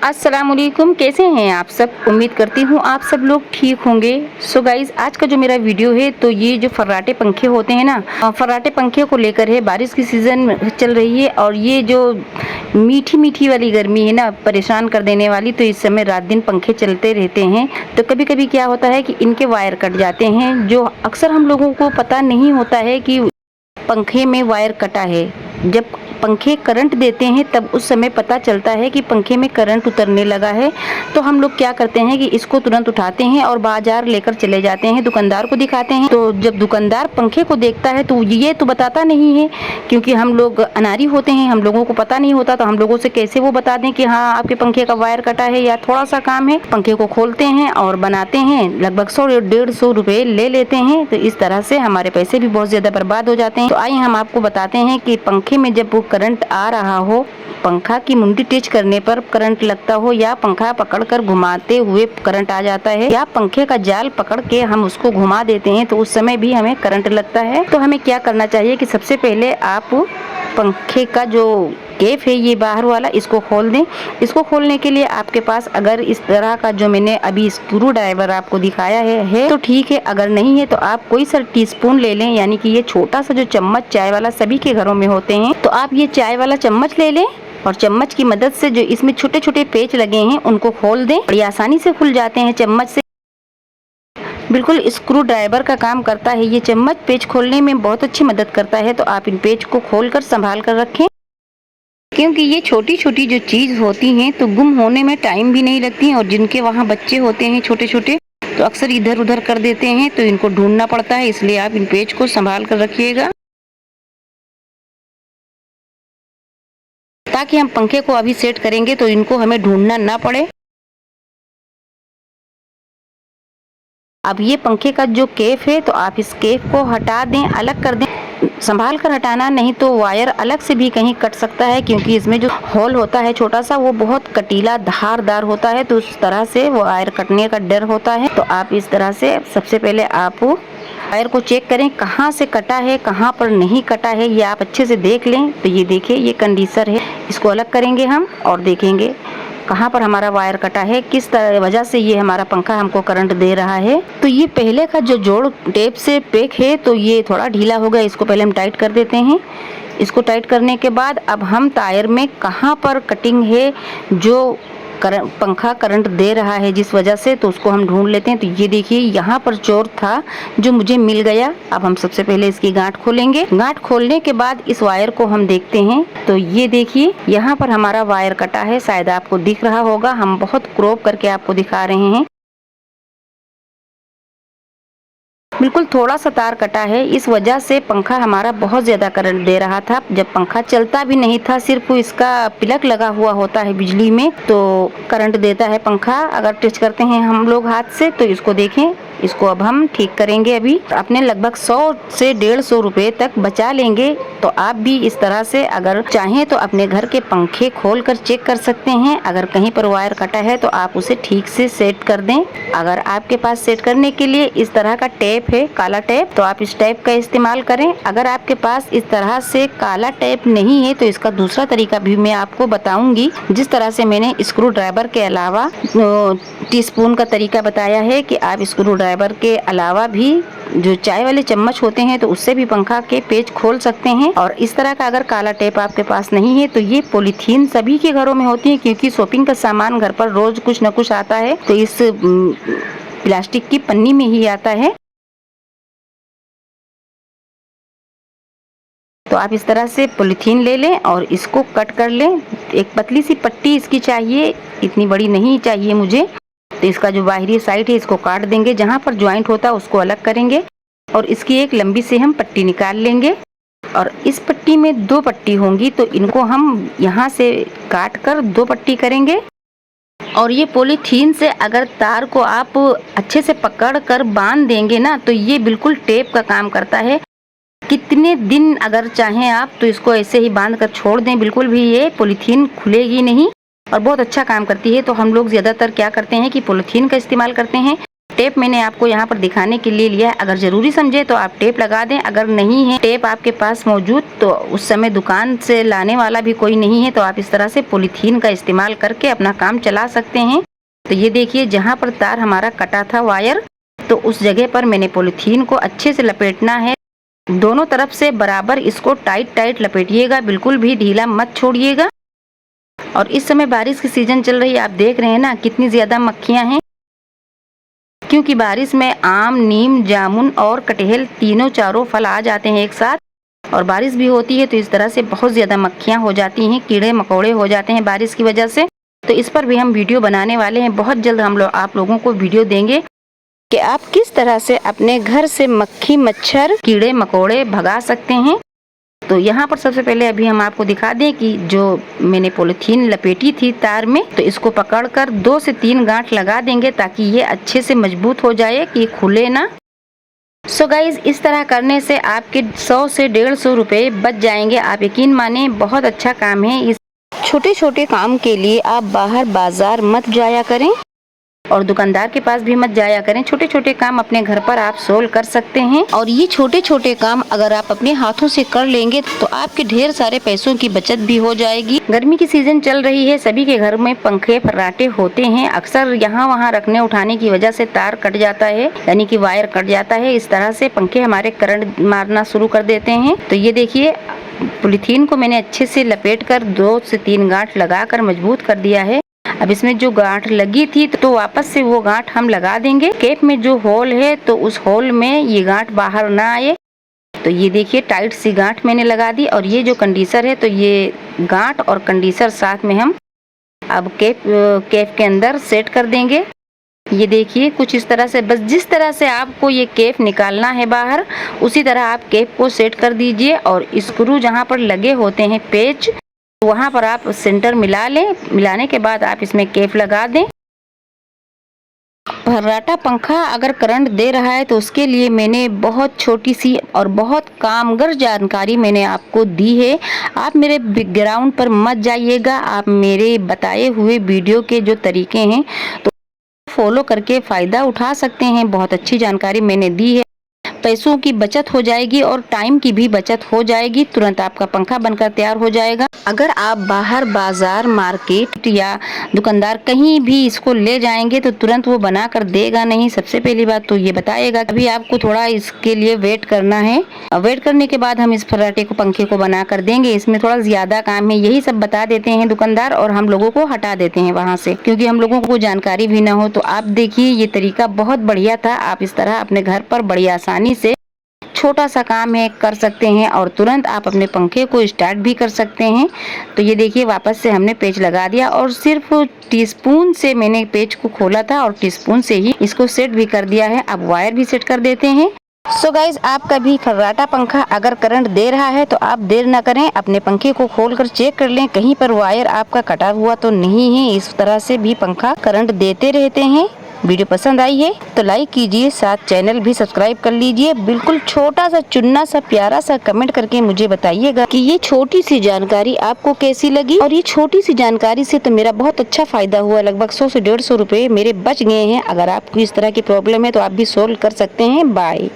अस्सलामुअलैकुम, कैसे हैं आप सब। उम्मीद करती हूँ आप सब लोग ठीक होंगे। सो गाइज, आज का जो मेरा वीडियो है तो ये जो फर्राटे पंखे होते हैं ना, फर्राटे पंखे को लेकर है। बारिश की सीज़न चल रही है और ये जो मीठी मीठी वाली गर्मी है ना, परेशान कर देने वाली, तो इस समय रात दिन पंखे चलते रहते हैं। तो कभी कभी क्या होता है कि इनके वायर कट जाते हैं, जो अक्सर हम लोगों को पता नहीं होता है कि पंखे में वायर कटा है। जब पंखे करंट देते हैं तब उस समय पता चलता है कि पंखे में करंट उतरने लगा है। तो हम लोग क्या करते हैं कि इसको तुरंत उठाते हैं और बाजार लेकर चले जाते हैं, दुकानदार को दिखाते हैं। तो जब दुकानदार पंखे को देखता है तो ये तो बताता नहीं है, क्योंकि हम लोग अनारी होते हैं, हम लोगों को पता नहीं होता। तो हम लोगों से कैसे वो बता दें कि हाँ आपके पंखे का वायर कटा है या थोड़ा सा काम है। पंखे को खोलते हैं और बनाते हैं, लगभग 100-150 रुपए ले लेते हैं। तो इस तरह से हमारे पैसे भी बहुत ज्यादा बर्बाद हो जाते हैं। तो आइए हम आपको बताते हैं कि पंखे में जब करंट आ रहा हो, पंखा की मुंडी टच करने पर करंट लगता हो, या पंखा पकड़कर घुमाते हुए करंट आ जाता है, या पंखे का जाल पकड़ के हम उसको घुमा देते हैं तो उस समय भी हमें करंट लगता है। तो हमें क्या करना चाहिए कि सबसे पहले आप पंखे का जो केप है ये बाहर वाला, इसको खोल दें। इसको खोलने के लिए आपके पास अगर इस तरह का जो मैंने अभी स्क्रू ड्राइवर आपको दिखाया है तो ठीक है, अगर नहीं है तो आप कोई सा टीस्पून ले लें, यानी कि ये छोटा सा जो चम्मच चाय वाला सभी के घरों में होते हैं, तो आप ये चाय वाला चम्मच ले लें और चम्मच की मदद से जो इसमें छोटे छोटे पेच लगे हैं उनको खोल दें। ये आसानी से खुल जाते हैं चम्मच से, बिल्कुल स्क्रू ड्राइवर का काम करता है। ये चम्मच पेच खोलने में बहुत अच्छी मदद करता है। तो आप इन पेच को खोलकर संभाल कर रखें, क्योंकि ये छोटी छोटी जो चीज़ होती हैं तो गुम होने में टाइम भी नहीं लगती हैं। और जिनके वहाँ बच्चे होते हैं छोटे छोटे तो अक्सर इधर उधर कर देते हैं, तो इनको ढूंढना पड़ता है। इसलिए आप इन पेच को संभाल कर रखिएगा, ताकि हम पंखे को अभी सेट करेंगे तो इनको हमें ढूंढना ना पड़े। अब ये पंखे का जो केप है तो आप इस केप को हटा दें, अलग कर दें, संभाल कर हटाना, नहीं तो वायर अलग से भी कहीं कट सकता है, क्योंकि इसमें जो होल होता है छोटा सा वो बहुत कटीला धारदार होता है, तो उस तरह से वायर कटने का डर होता है। तो आप इस तरह से सबसे पहले आप वायर को चेक करें कहाँ से कटा है, कहाँ पर नहीं कटा है, ये आप अच्छे से देख लें। तो ये देखिए, ये कंडेंसर है, इसको अलग करेंगे हम और देखेंगे कहाँ पर हमारा वायर कटा है, किस तरह वजह से ये हमारा पंखा हमको करंट दे रहा है। तो ये पहले का जो जोड़ टेप से पैक है तो ये थोड़ा ढीला हो गया, इसको पहले हम टाइट कर देते हैं। इसको टाइट करने के बाद अब हम टायर में कहाँ पर कटिंग है जो पंखा करंट दे रहा है जिस वजह से, तो उसको हम ढूंढ लेते हैं। तो ये देखिए, यहाँ पर चोर था जो मुझे मिल गया। अब हम सबसे पहले इसकी गांठ खोलेंगे। गांठ खोलने के बाद इस वायर को हम देखते हैं। तो ये देखिए, यहाँ पर हमारा वायर कटा है, शायद आपको दिख रहा होगा, हम बहुत क्रॉप करके आपको दिखा रहे हैं। बिल्कुल थोड़ा सा तार कटा है, इस वजह से पंखा हमारा बहुत ज़्यादा करंट दे रहा था। जब पंखा चलता भी नहीं था, सिर्फ इसका प्लग लगा हुआ होता है बिजली में, तो करंट देता है पंखा। अगर टच करते हैं हम लोग हाथ से तो इसको देखें, इसको अब हम ठीक करेंगे। अभी अपने लगभग 100 से 150 रुपए तक बचा लेंगे। तो आप भी इस तरह से अगर चाहें तो अपने घर के पंखे खोलकर चेक कर सकते हैं। अगर कहीं पर वायर कटा है तो आप उसे ठीक से सेट कर दें। अगर आपके पास सेट करने के लिए इस तरह का टेप है, काला टेप, तो आप इस टेप का इस्तेमाल करें। अगर आपके पास इस तरह से काला टेप नहीं है तो इसका दूसरा तरीका भी मैं आपको बताऊंगी। जिस तरह से मैंने स्क्रू ड्राइवर के अलावा टीस्पून का तरीका बताया है कि आप स्क्रू ड्राइवर के अलावा भी जो चाय वाले चम्मच होते हैं तो उससे भी पंखा के पेच खोल सकते हैं। और इस तरह का अगर काला टेप आपके पास नहीं है तो ये पॉलीथीन सभी के घरों में होती है, क्योंकि शॉपिंग का सामान घर पर रोज कुछ न कुछ आता है, तो इस प्लास्टिक की पन्नी में ही आता है। तो आप इस तरह से पॉलीथीन ले लें और इसको कट कर लें। एक पतली सी पट्टी इसकी चाहिए, इतनी बड़ी नहीं चाहिए मुझे। तो इसका जो बाहरी साइड है इसको काट देंगे, जहाँ पर ज्वाइंट होता है उसको अलग करेंगे और इसकी एक लंबी से हम पट्टी निकाल लेंगे। और इस पट्टी में 2 पट्टी होंगी, तो इनको हम यहाँ से काट कर 2 पट्टी करेंगे। और ये पॉलीथीन से अगर तार को आप अच्छे से पकड़ कर बांध देंगे ना, तो ये बिल्कुल टेप का काम करता है। कितने दिन अगर चाहें आप तो इसको ऐसे ही बांध कर छोड़ दें, बिल्कुल भी ये पॉलीथीन खुलेगी नहीं और बहुत अच्छा काम करती है। तो हम लोग ज़्यादातर क्या करते हैं कि पॉलीथीन का इस्तेमाल करते हैं। टेप मैंने आपको यहाँ पर दिखाने के लिए लिया है। अगर ज़रूरी समझे तो आप टेप लगा दें, अगर नहीं है टेप आपके पास मौजूद तो उस समय दुकान से लाने वाला भी कोई नहीं है तो आप इस तरह से पॉलीथीन का इस्तेमाल करके अपना काम चला सकते हैं। तो ये देखिए जहाँ पर तार हमारा कटा था वायर, तो उस जगह पर मैंने पॉलीथीन को अच्छे से लपेटना है। दोनों तरफ से बराबर इसको टाइट टाइट लपेटिएगा, बिल्कुल भी ढीला मत छोड़िएगा। और इस समय बारिश की सीजन चल रही है, आप देख रहे हैं ना कितनी ज़्यादा मक्खियाँ हैं, क्योंकि बारिश में आम, नीम, जामुन और कटहल तीनों चारों फल आ जाते हैं एक साथ। और बारिश भी होती है तो इस तरह से बहुत ज़्यादा मक्खियाँ हो जाती हैं, कीड़े मकोड़े हो जाते हैं बारिश की वजह से। तो इस पर भी हम वीडियो बनाने वाले हैं, बहुत जल्द हम लोग आप लोगों को वीडियो देंगे कि आप किस तरह से अपने घर से मक्खी, मच्छर, कीड़े मकोड़े भगा सकते हैं। तो यहाँ पर सबसे पहले अभी हम आपको दिखा दें कि जो मैंने पॉलीथीन लपेटी थी तार में, तो इसको पकड़कर 2 से 3 गांठ लगा देंगे ताकि ये अच्छे से मजबूत हो जाए कि खुले ना। सो गाइज इस तरह करने से आपके 100 से 150 रुपये बच जाएंगे। आप यकीन माने बहुत अच्छा काम है। इस छोटे छोटे काम के लिए आप बाहर बाजार मत जाया करें और दुकानदार के पास भी मत जाया करें। छोटे छोटे काम अपने घर पर आप सोल्व कर सकते हैं और ये छोटे छोटे काम अगर आप अपने हाथों से कर लेंगे तो आपके ढेर सारे पैसों की बचत भी हो जाएगी। गर्मी की सीजन चल रही है, सभी के घर में पंखे फर्राटे होते हैं। अक्सर यहाँ वहाँ रखने उठाने की वजह से तार कट जाता है, यानी कि वायर कट जाता है। इस तरह से पंखे हमारे करंट मारना शुरू कर देते हैं। तो ये देखिए पॉलीथीन को मैंने अच्छे से लपेट कर 2 से 3 गांठ लगाकर मजबूत कर दिया है। अब इसमें जो गांठ लगी थी तो वापस से वो गांठ हम लगा देंगे। कैप में जो होल है तो उस होल में ये गांठ बाहर ना आए। तो ये देखिए टाइट सी गांठ मैंने लगा दी। और ये जो कंडीशनर है तो ये गांठ और कंडीशनर साथ में हम अब कैप के अंदर सेट कर देंगे। ये देखिए कुछ इस तरह से, बस जिस तरह से आपको ये कैप निकालना है बाहर उसी तरह आप कैप को सेट कर दीजिए। और स्क्रू जहाँ पर लगे होते हैं पेच, वहाँ पर आप सेंटर मिला लें। मिलाने के बाद आप इसमें कैप लगा दें। फर्राटा पंखा अगर करंट दे रहा है तो उसके लिए मैंने बहुत छोटी सी और बहुत कामगर जानकारी मैंने आपको दी है। आप मेरे बैकग्राउंड पर मत जाइएगा, आप मेरे बताए हुए वीडियो के जो तरीके हैं तो फॉलो करके फ़ायदा उठा सकते हैं। बहुत अच्छी जानकारी मैंने दी है, पैसों की बचत हो जाएगी और टाइम की भी बचत हो जाएगी। तुरंत आपका पंखा बनकर तैयार हो जाएगा। अगर आप बाहर बाजार, मार्केट या दुकानदार कहीं भी इसको ले जाएंगे तो तुरंत वो बना कर देगा नहीं। सबसे पहली बात तो ये बताएगा अभी आपको थोड़ा इसके लिए वेट करना है। वेट करने के बाद हम इस फर्राटे को, पंखे को बना कर देंगे। इसमें थोड़ा ज्यादा काम है, यही सब बता देते हैं दुकानदार और हम लोगों को हटा देते हैं वहाँ से, क्योंकि हम लोगों को जानकारी भी ना हो। तो आप देखिए ये तरीका बहुत बढ़िया था। आप इस तरह अपने घर पर बड़ी आसानी से छोटा सा काम है कर सकते हैं और तुरंत आप अपने पंखे को स्टार्ट भी कर सकते हैं। तो ये देखिए वापस से हमने पेच लगा दिया और सिर्फ टीस्पून से मैंने पेच को खोला था और टीस्पून से ही इसको सेट भी कर दिया है। अब वायर भी सेट कर देते हैं। सो गाइज आपका भी फर्राटा पंखा अगर करंट दे रहा है तो आप देर ना करें, अपने पंखे को खोलकर चेक कर लें कहीं पर वायर आपका कटा हुआ तो नहीं है। इस तरह से भी पंखा करंट देते रहते हैं। वीडियो पसंद आई है तो लाइक कीजिए, साथ चैनल भी सब्सक्राइब कर लीजिए। बिल्कुल छोटा सा चुन्ना सा प्यारा सा कमेंट करके मुझे बताइएगा कि ये छोटी सी जानकारी आपको कैसी लगी। और ये छोटी सी जानकारी से तो मेरा बहुत अच्छा फायदा हुआ, लगभग 100 से 150 रुपए मेरे बच गए हैं। अगर आपको इस तरह की प्रॉब्लम है तो आप भी सोल्व कर सकते हैं। बाय।